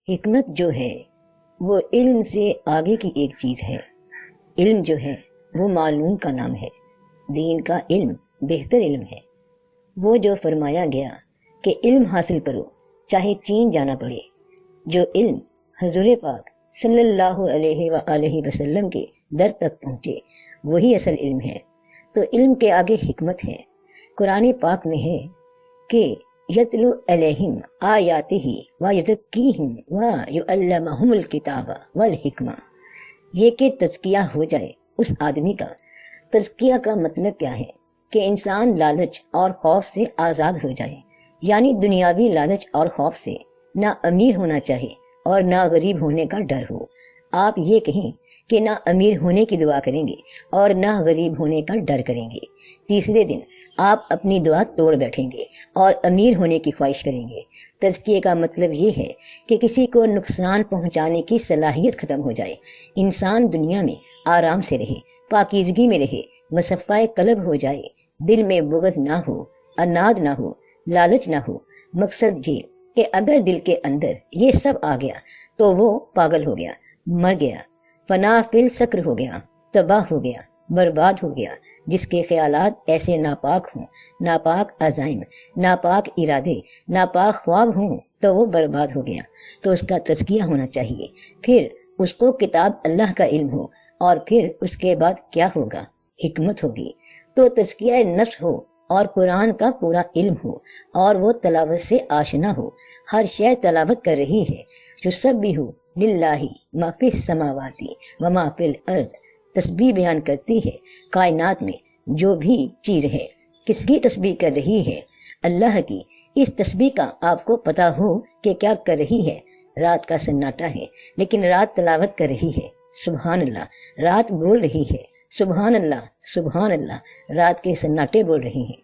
حکمت جو ہے وہ علم سے آگے کی ایک چیز ہے۔ علم جو ہے وہ معلوم کا نام ہے، دین کا علم بہتر علم ہے۔ وہ جو فرمایا گیا کہ علم حاصل کرو چاہے چین جانا پڑے، جو علم حضور پاک صلی اللہ علیہ وآلہ وسلم کے در تک پہنچے وہی اصل علم ہے۔ تو علم کے آگے حکمت ہے۔ قرآن پاک میں ہے کہ یتلو علیہم آیاتہ ویزکیہم ویعلمہم الکتاب والحکمہ، یہ کہ تزکیہ ہو جائے اس آدمی کا۔ تزکیہ کا مطلب کیا ہے؟ کہ انسان لالچ اور خوف سے آزاد ہو جائے، یعنی دنیاوی لالچ اور خوف سے نہ امیر ہونا چاہے اور نہ غریب ہونے کا ڈر ہو۔ آپ یہ کہیں کہ نہ امیر ہونے کی دعا کریں گے اور نہ غریب ہونے کا ڈر کریں گے، تیسرے دن آپ اپنی دعا توڑ بیٹھیں گے اور امیر ہونے کی خواہش کریں گے۔ تزکیے کا مطلب یہ ہے کہ کسی کو نقصان پہنچانے کی صلاحیت ختم ہو جائے، انسان دنیا میں آرام سے رہے، پاکیزگی میں رہے، مصفائے قلب ہو جائے، دل میں بغض نہ ہو، اناد نہ ہو، لالچ نہ ہو۔ مقصد یہ کہ اگر دل کے اندر یہ سب آ گیا تو وہ پاگل ہو گیا، مر گیا، فنا فی السکر ہو گیا، تباہ ہو گیا، برباد ہو گیا۔ جس کے خیالات ایسے ناپاک ہوں، ناپاک عزائم، ناپاک ارادے، ناپاک خواب ہوں تو وہ برباد ہو گیا۔ تو اس کا تزکیہ ہونا چاہیے، پھر اس کو کتاب اللہ کا علم ہو، اور پھر اس کے بعد کیا ہوگا؟ حکمت ہوگی۔ تو تزکیہ نفس ہو اور قرآن کا پورا علم ہو اور وہ تلاوت سے آشنا ہو، ہر شے تلاوت کر رہی ہے۔ یسبح للہ ما فی السماوات وما فی الارض، تسبیح بیان کرتی ہے کائنات میں جو بھی چیز ہے۔ کس کی تسبیح کر رہی ہے؟ اللہ کی۔ اس تسبیح کا آپ کو پتہ ہو کہ کیا کر رہی ہے؟ رات کا سناٹا ہے لیکن رات تلاوت کر رہی ہے، سبحان اللہ۔ رات بول رہی ہے، سبحان اللہ سبحان اللہ۔ رات کے سناٹے بول رہی ہیں،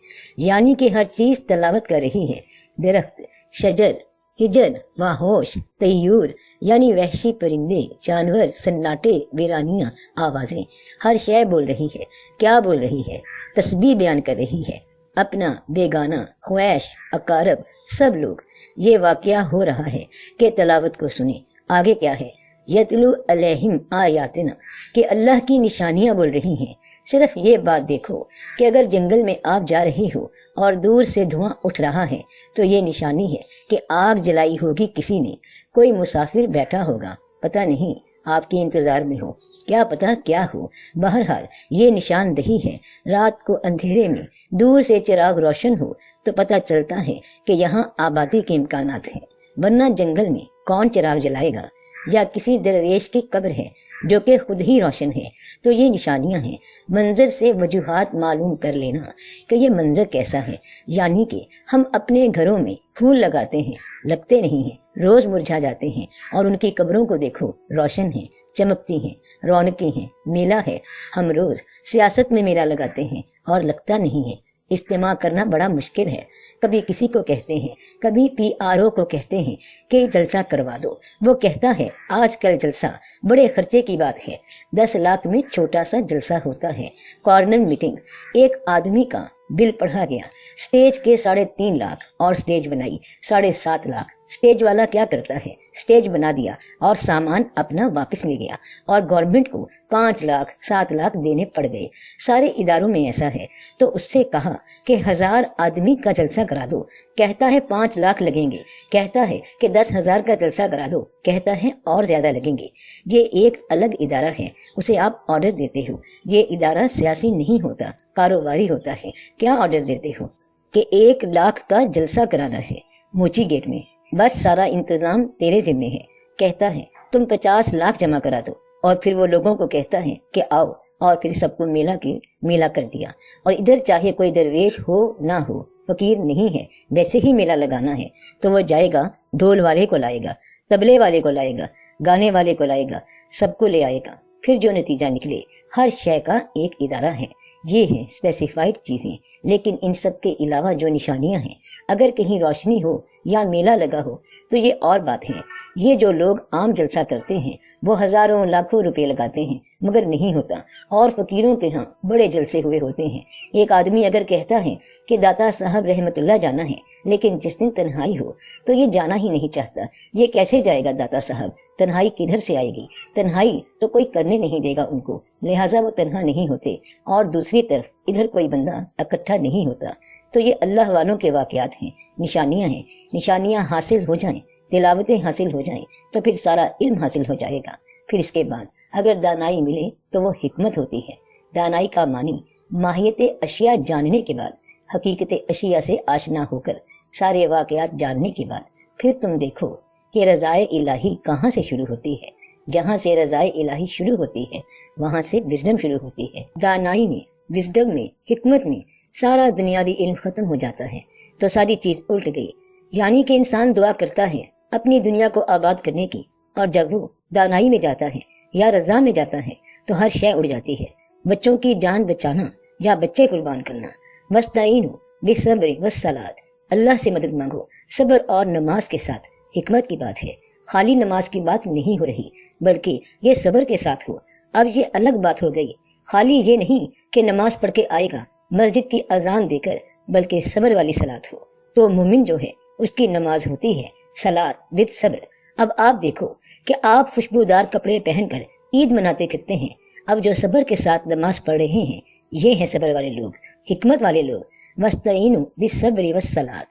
یعنی کہ ہر چیز تلاوت کر رہی ہے۔ درخت، شجر، ہجر، ماہوش، طیور یعنی وحشی پرندے، جانور، سناٹے، ویرانیاں، آوازیں، ہر شے بول رہی ہے۔ کیا بول رہی ہے؟ تسبیح بیان کر رہی ہے۔ اپنا، بیگانہ، خواہش، اقارب، سب لوگ۔ یہ واقعہ ہو رہا ہے کہ تلاوت کو سنیں۔ آگے کیا ہے؟ یتلو علیہم آیاتنا، کہ اللہ کی نشانیاں بول رہی ہیں۔ صرف یہ بات دیکھو کہ اگر جنگل میں آپ جا رہے ہو اور دور سے دھواں اٹھ رہا ہے تو یہ نشانی ہے کہ آگ جلائی ہوگی کسی نے، کوئی مسافر بیٹھا ہوگا، پتہ نہیں آپ کے انتظار میں ہو، کیا پتہ کیا ہو۔ بہرحال یہ نشاندہی ہے۔ رات کو اندھیرے میں دور سے چراغ روشن ہو تو پتہ چلتا ہے کہ یہاں آبادی کے امکانات ہیں، ورنہ جنگل میں کون چراغ جلائے گا؟ یا کسی درویش کی قبر ہے جو کہ خود ہی روشن ہے۔ تو یہ نشانیاں ہیں۔ منظر سے وجوہات معلوم کر لینا کہ یہ منظر کیسا ہے، یعنی کہ ہم اپنے گھروں میں پھول لگاتے ہیں، لگتے نہیں ہیں، روز مرجھا جاتے ہیں، اور ان کی قبروں کو دیکھو، روشن ہیں، چمکتی ہیں، رونقیں ہیں، میلہ ہے۔ ہم روز سیاست میں میلہ لگاتے ہیں اور لگتا نہیں ہے۔ اجتماع کرنا بڑا مشکل ہے۔ کبھی کسی کو کہتے ہیں، کبھی PRO کو کہتے ہیں کہ جلسہ کروا دو، وہ کہتا ہے آج کل جلسہ بڑے خرچے کی بات ہے، 10 لاکھ میں چھوٹا سا جلسہ ہوتا ہے۔ کارنر میٹنگ، ایک آدمی کا بل پڑھا گیا، سٹیج کے 3.5 لاکھ اور سٹیج بنائی 7.5 لاکھ۔ سٹیج والا کیا کرتا ہے؟ سٹیج بنا دیا اور سامان اپنا واپس لے گیا، اور گورنمنٹ کو 5 لاکھ 7 لاکھ دینے پڑ گئے۔ سارے اداروں میں ایسا ہے۔ تو اس سے کہا کہ 1000 آدمی کا جلسہ کرا دو، کہتا ہے 5 لاکھ لگیں گے، کہتا ہے کہ 10,000 کا جلسہ کرا دو، کہتا ہے اور زیادہ لگیں گے۔ یہ ایک الگ ادارہ ہے، اسے آپ آرڈر دیتے ہو۔ یہ ادارہ سیاسی نہیں ہوتا، کاروباری ہوتا ہے۔ کیا آرڈر دیتے ہو؟ کہ 1 لاکھ کا جلسہ کرانا ہے موچی گیٹ میں، بس سارا انتظام تیرے ذمہ ہے۔ کہتا ہے تم 50 لاکھ جمع کرا دو، اور پھر وہ لوگوں کو کہتا ہے کہ آؤ، اور پھر سب کو میلہ کر دیا۔ اور ادھر چاہے کوئی درویش ہو نہ ہو، فقیر نہیں ہے، ویسے ہی میلہ لگانا ہے، تو وہ جائے گا، ڈھول والے کو لائے گا، طبلے والے کو لائے گا، گانے والے کو لائے گا، سب کو لے آئے گا۔ پھر جو نتیجہ نکلے، ہر شے کا ایک ادارہ ہے۔ یہ ہیں اسپیسیفائڈ چیزیں۔ لیکن ان سب کے علاوہ جو نشانیاں ہیں، اگر کہیں روشنی ہو یا میلہ لگا ہو تو یہ اور بات ہے۔ یہ جو لوگ عام جلسہ کرتے ہیں وہ ہزاروں لاکھوں روپے لگاتے ہیں، مگر نہیں ہوتا، اور فقیروں کے ہاں بڑے جلسے ہوئے ہوتے ہیں۔ ایک آدمی اگر کہتا ہے کہ داتا صاحب رحمت اللہ جانا ہے، لیکن جس دن تنہائی ہو تو یہ جانا ہی نہیں چاہتا، یہ کیسے جائے گا داتا صاحب؟ تنہائی کدھر سے آئے گی؟ تنہائی تو کوئی کرنے نہیں دے گا ان کو، لہٰذا وہ تنہا نہیں ہوتے، اور دوسری طرف ادھر کوئی بندہ اکٹھا نہیں ہوتا۔ تو یہ اللہ والوں کے واقعات ہیں، نشانیاں ہیں۔ نشانیاں حاصل ہو جائیں، تلاوتیں حاصل ہو جائیں تو پھر سارا علم حاصل ہو جائے گا۔ پھر اس کے بعد اگر دانائی ملے تو وہ حکمت ہوتی ہے۔ دانائی کا معنی ماہیت اشیاء جاننے کے بعد، حقیقت اشیاء سے آشنا ہو کر، سارے واقعات جاننے کے بعد پھر تم دیکھو کہ رضائے الہی کہاں سے شروع ہوتی ہے۔ جہاں سے رضائے الہی شروع ہوتی ہے وہاں سے وزڈم شروع ہوتی ہے۔ دانائی میں، وزڈم میں، حکمت میں سارا دنیاوی علم ختم ہو جاتا ہے تو ساری چیز الٹ گئی۔ یعنی کہ انسان دعا کرتا ہے اپنی دنیا کو آباد کرنے کی، اور جب وہ دانائی میں جاتا ہے یا رضا میں جاتا ہے تو ہر شے اڑ جاتی ہے۔ بچوں کی جان بچانا یا بچے قربان کرنا، وَاسْتَعِینُوا بِالصَّبْرِ وَالصَّلَاةِ، اللہ سے مدد مانگو صبر اور نماز کے ساتھ۔ حکمت کی بات ہے، خالی نماز کی بات نہیں ہو رہی بلکہ یہ صبر کے ساتھ ہو۔ اب یہ الگ بات ہو گئی، خالی یہ نہیں کہ نماز پڑھ کے آئے گا مسجد کی اذان دے کر، بلکہ صبر والی صلاۃ ہو۔ تو مومن جو ہے اس کی نماز ہوتی ہے صلاۃ وذ صبر۔ اب آپ دیکھو کہ آپ خوشبودار کپڑے پہن کر عید مناتے پھرتے ہیں، اب جو صبر کے ساتھ نماز پڑھ رہے ہیں یہ ہیں صبر والے لوگ، حکمت والے لوگ۔ وَاسْتَعِینُوا بِالصَّبْرِ وَالصَّلَاةِ،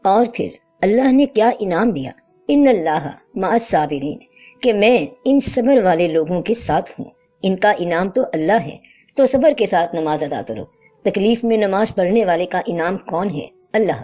اور پھر اللہ نے کیا انعام دیا، ان اللہ مع الصابرین، کہ میں ان صبر والے لوگوں کے ساتھ ہوں۔ ان کا انعام تو اللہ ہے، تو صبر کے ساتھ نماز ادا کرو۔ تکلیف میں نماز پڑھنے والے کا انعام کون ہے؟ اللہ۔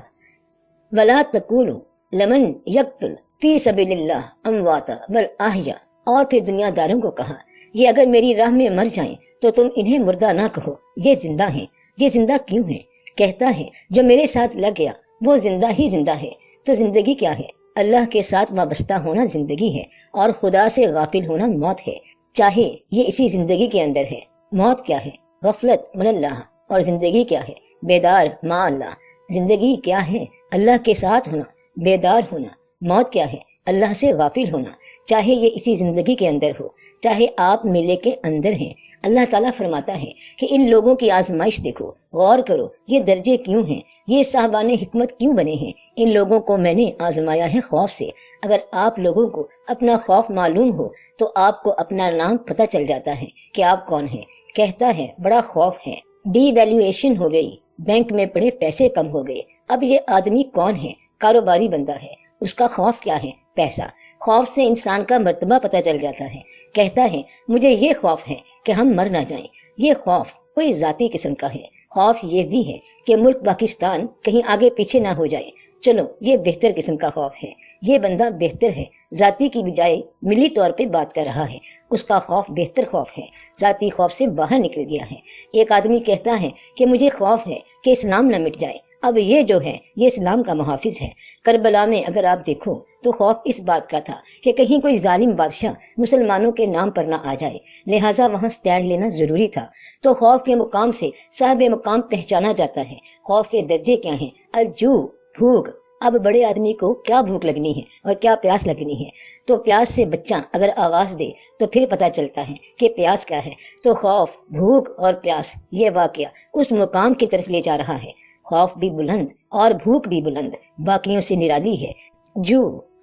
وَلَا تَقُولُوا لَمَنْ يَقْتُلْ فِي سَبِيلِ اللَّهِ أَمْوَاتًا بَلْ أَحْيَاءٌ، اور پھر دنیا داروں کو کہا یہ اگر میری راہ میں مر جائیں تو تم انہیں مردہ نہ کہو، یہ زندہ ہیں۔ یہ زندہ کیوں ہیں؟ کہتا ہے جو میرے ساتھ لگ گیا وہ زندہ ہی زندہ ہے۔ تو زندگی کیا ہے؟ اللہ کے ساتھ وابستہ ہونا زندگی ہے، اور خدا سے غافل ہونا موت ہے، چاہے یہ اسی زندگی کے اندر ہے۔ موت کیا ہے؟ غفلت من اللہ، اور زندگی کیا ہے؟ بیدار مع اللہ۔ زندگی کیا ہے؟ اللہ کے ساتھ ہونا، بیدار ہونا۔ موت کیا ہے؟ اللہ سے غافل ہونا، چاہے یہ اسی زندگی کے اندر ہو، چاہے آپ میلے کے اندر ہیں۔ اللہ تعالیٰ فرماتا ہے کہ ان لوگوں کی آزمائش دیکھو، غور کرو، یہ درجے کیوں ہیں، یہ صاحبان حکمت کیوں بنے ہیں۔ ان لوگوں کو میں نے آزمایا ہے خوف سے۔ اگر آپ لوگوں کو اپنا خوف معلوم ہو تو آپ کو اپنا نام پتہ چل جاتا ہے کہ آپ کون ہیں۔ کہتا ہے بڑا خوف ہے، ڈی ویلیویشن ہو گئی، بینک میں پڑے پیسے کم ہو گئے۔ اب یہ آدمی کون ہے؟ کاروباری بندہ ہے، اس کا خوف کیا ہے؟ پیسہ۔ خوف سے انسان کا مرتبہ پتہ چل جاتا ہے۔ کہتا ہے مجھے یہ خوف ہے کہ ہم مر نہ جائیں۔ یہ خوف کوئی ذاتی قسم کا ہے۔ خوف یہ بھی ہے کہ ملک پاکستان کہیں آگے پیچھے نہ ہو جائے۔ چلو یہ بہتر قسم کا خوف ہے، یہ بندہ بہتر ہے، ذاتی کی بجائے ملی طور پہ بات کر رہا ہے، اس کا خوف بہتر خوف ہے، ذاتی خوف سے باہر نکل گیا ہے۔ ایک آدمی کہتا ہے کہ مجھے خوف ہے کہ اسلام نہ مٹ جائے۔ اب یہ جو ہے یہ اسلام کا محافظ ہے۔ کربلا میں اگر آپ دیکھو تو خوف اس بات کا تھا کہ کہیں کوئی ظالم بادشاہ مسلمانوں کے نام پر نہ آ جائے، لہٰذا وہاں سٹینڈ لینا ضروری تھا۔ تو خوف کے مقام سے صاحب مقام پہچانا جاتا ہے۔ خوف کے درجے کیا ہیں؟ الجوع، بھوک۔ اب بڑے آدمی کو کیا بھوک لگنی ہے اور کیا پیاس لگنی ہے؟ تو پیاس سے بچہ اگر آواز دے تو پھر پتہ چلتا ہے کہ پیاس کیا ہے۔ تو خوف، بھوک اور پیاس، یہ واقعہ اس مقام کی طرف لے جا رہا ہے۔ خوف بھی بلند اور بھوک بھی بلند، باقیوں سے نرالی ہے۔ جو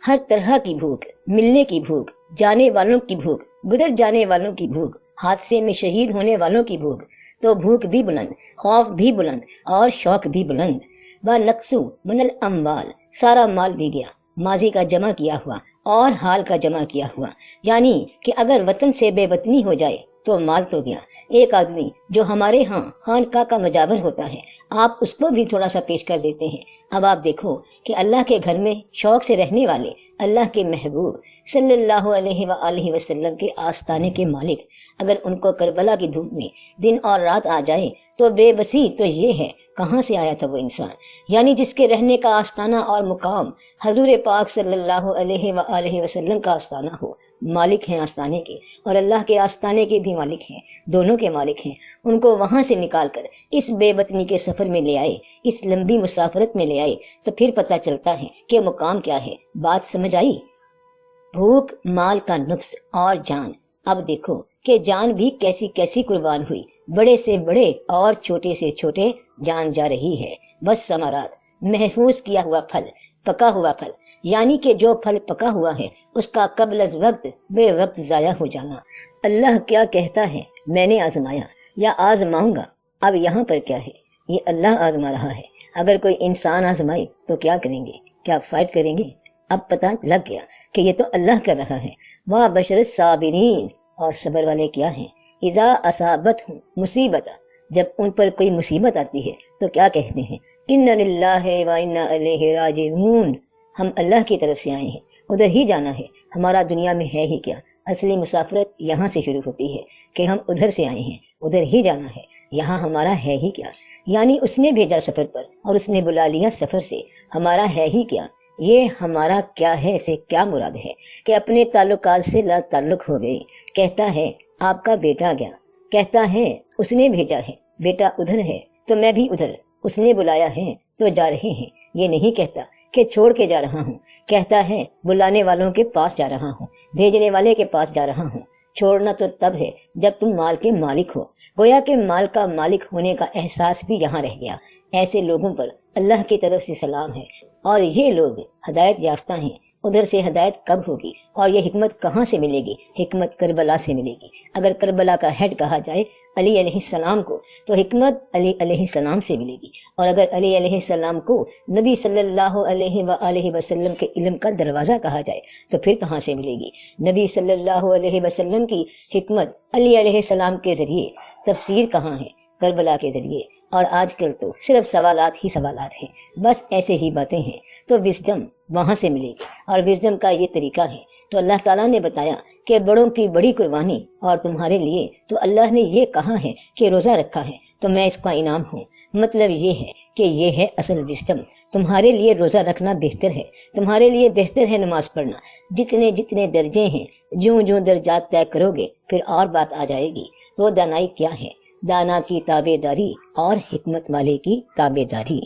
ہر طرح کی بھوک، ملنے کی بھوک، جانے والوں کی بھوک، گزر جانے والوں کی بھوک، حادثے میں شہید ہونے والوں کی بھوک۔ تو بھوک بھی بلند، خوف بھی بلند اور شوق بھی بلند۔ وَنَقْصُ مِنَ الْأَمْوَالِ، سارا مال بھی گیا، ماضی کا جمع کیا ہوا اور حال کا جمع کیا ہوا۔ یعنی کہ اگر وطن سے بے وطنی ہو جائے تو مال تو گیا۔ ایک آدمی جو ہمارے ہاں خانقاہ کا مجاور ہوتا ہے، آپ اس کو بھی تھوڑا سا پیش کر دیتے ہیں۔ اب آپ دیکھو کہ اللہ کے گھر میں شوق سے رہنے والے اللہ کے محبوب صلی اللہ علیہ وآلہ وسلم کے آستانے کے مالک، اگر ان کو کربلا کی دھوپ میں دن اور رات آ جائے تو بے بسی تو یہ ہے کہاں سے آیا تھا وہ انسان، یعنی جس کے رہنے کا آستانہ اور مقام حضور پاک صلی اللہ علیہ وآلہ وسلم کا آستانہ ہو۔ مالک ہیں آستانے کے اور اللہ کے آستانے کے بھی مالک ہیں، دونوں کے مالک ہیں۔ ان کو وہاں سے نکال کر اس بے وطنی کے سفر میں لے آئے، اس لمبی مسافرت میں لے آئے، تو پھر پتہ چلتا ہے کہ مقام کیا ہے۔ بات سمجھ آئی؟ بھوک، مال کا نفس اور جان۔ اب دیکھو کہ جان بھی کیسی کیسی قربان ہوئی، بڑے سے بڑے اور چھوٹے سے چھوٹے جان جا رہی ہے۔ بس ثمرات، محفوظ کیا ہوا پھل، پکا ہوا پھل، یعنی کہ جو پھل پکا ہوا ہے اس کا قبل از وقت بے وقت ضائع ہو جانا۔ اللہ کیا کہتا ہے، میں نے آزمایا یا آزماؤں گا۔ اب یہاں پر کیا ہے، یہ اللہ آزما رہا ہے۔ اگر کوئی انسان آزمائے تو کیا کریں گے، کیا فائٹ کریں گے؟ اب پتہ لگ گیا کہ یہ تو اللہ کر رہا ہے۔ وہ بشر صابرین، اور صبر والے کیا ہیں؟ اذا اصابتہم مصیبت، جب ان پر کوئی مصیبت آتی ہے تو کیا کہتے ہیں؟ ان للہ و انا الیہ راجعون، ہم اللہ کی طرف سے آئے ہیں، ادھر ہی جانا ہے، ہمارا دنیا میں ہے ہی کیا؟ اصلی مسافرت یہاں سے شروع ہوتی ہے کہ ہم ادھر سے آئے ہیں، ادھر ہی جانا ہے، یہاں ہمارا ہے ہی کیا؟ یعنی اس نے بھیجا سفر پر اور اس نے بلا لیا سفر سے، ہمارا ہے ہی کیا؟ یہ ہمارا کیا ہے سے کیا مراد ہے کہ اپنے تعلقات سے لا تعلق ہو گئے۔ کہتا ہے آپ کا بیٹا گیا، کہتا ہے اس نے بھیجا ہے، بیٹا ادھر ہے تو میں بھی ادھر، اس نے بلایا ہے تو جا رہے ہیں۔ یہ نہیں کہتا کہ چھوڑ کے جا رہا ہوں، کہتا ہے بلانے والوں کے پاس جا رہا ہوں، بھیجنے والے کے پاس جا رہا ہوں۔ چھوڑنا تو تب ہے جب تم مال کے مالک ہو، گویا کہ مال کا مالک ہونے کا احساس بھی یہاں رہ گیا۔ ایسے لوگوں پر اللہ کی طرف سے سلام ہے، اور یہ لوگ ہدایت یافتہ ہیں۔ ادھر سے ہدایت کب ہوگی اور یہ حکمت کہاں سے ملے گی؟ حکمت کربلا سے ملے گی۔ اگر کربلا کا ہیڈ کہا جائے علی علیہ السلام کو تو حکمت علی علیہ السلام سے ملے گی، اور اگر علی علیہ السلام کو نبی صلی اللہ علیہ وآلہ وسلم کے علم کا دروازہ کہا جائے تو پھر کہاں سے ملے گی؟ نبی صلی اللہ علیہ وسلم کی حکمت علی علیہ السلام کے ذریعے، تفسیر کہاں ہے؟ کربلا کے ذریعے۔ اور آج کل تو صرف سوالات ہی سوالات ہیں، بس ایسے ہی باتیں ہیں، تو وزڈم وہاں سے ملے گی، اور وزڈم کا یہ طریقہ ہے۔ تو اللہ تعالیٰ نے بتایا کہ بڑوں کی بڑی قربانی، اور تمہارے لیے تو اللہ نے یہ کہا ہے کہ روزہ رکھا ہے تو میں اس کا انعام ہوں۔ مطلب یہ ہے کہ یہ ہے اصل وزڈم۔ تمہارے لیے روزہ رکھنا بہتر ہے، تمہارے لیے بہتر ہے نماز پڑھنا۔ جتنے جتنے درجے ہیں، جوں جوں درجات طے کرو گے پھر اور بات آ جائے گی۔ تو دانائی کیا ہے؟ دانا کی تابع داری اور حکمت والے کی تابع داری۔